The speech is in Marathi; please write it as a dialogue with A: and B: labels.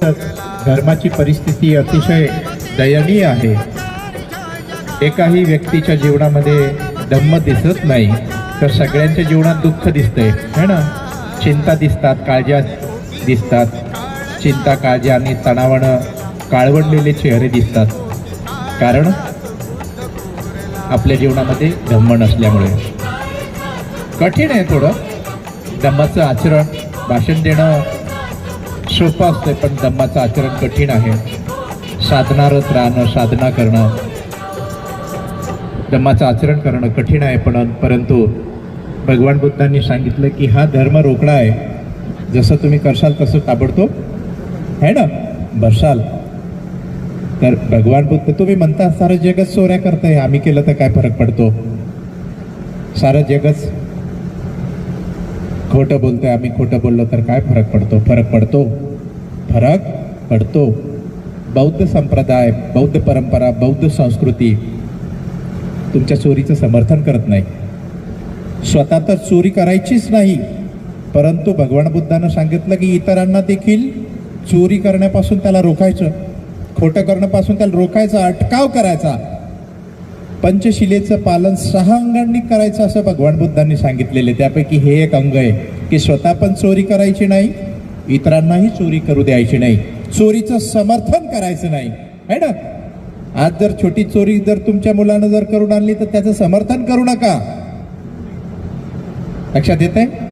A: सोबतच धर्माची परिस्थिती अतिशय दयनीय आहे. एकाही व्यक्तीच्या जीवनामध्ये धम्म दिसत नाही, तर सगळ्यांच्या जीवनात दुःख दिसतंय, है ना. चिंता दिसतात, काळज्या दिसतात. चिंता, काळजी आणि तणावानं काळवंडलेले चेहरे दिसतात, कारण आपल्या जीवनामध्ये धम्म नसल्यामुळे. कठीण आहे थोडं धम्माचं आचरण. भाषण देणं सोपं असतं, पण धम्माचं आचरण कठीण आहे. साधणारच राहणं, साधना करणं, धम्माचं आचरण करणं कठीण आहे. परंतु भगवान बुद्धांनी सांगितलं की हा धर्म रोकडा आहे. जसं तुम्ही करसाल तसं ताबडतोब है ना बसाल. तर भगवान बुद्ध, तुम्ही म्हणता सारं जगच चोऱ्या करतंय, आम्ही केलं तर काय फरक पडतो. सारं जगच खोटं बोलतंय, आम्ही खोटं बोललो तर काय फरक पडतो. फरक पडतो, फरक पडतो. बौद्ध संप्रदाय, बौद्ध परंपरा, बौद्ध संस्कृती तुमच्या चोरीचं समर्थन करत नाही. स्वतः तर चोरी करायचीच नाही, परंतु भगवान बुद्धानं सांगितलं की इतरांना देखील चोरी करण्यापासून त्याला रोखायचं, खोटं करण्यापासून त्याला रोखायचं, अटकाव करायचा. पंचशिलेचं पालन 6 अंगांनी करायचं असं भगवान बुद्धांनी सांगितलेले. त्यापैकी हे एक अंग आहे की स्वतः पण चोरी करायची नाही, इतरांनाही चोरी करू द्यायची नाही, चोरीचं समर्थन करायचं नाही, है ना. आज जर छोटी चोरी जर तुमच्या मुलानं जर करून आणली तर त्याचं समर्थन करू नका. लक्षात येतंय.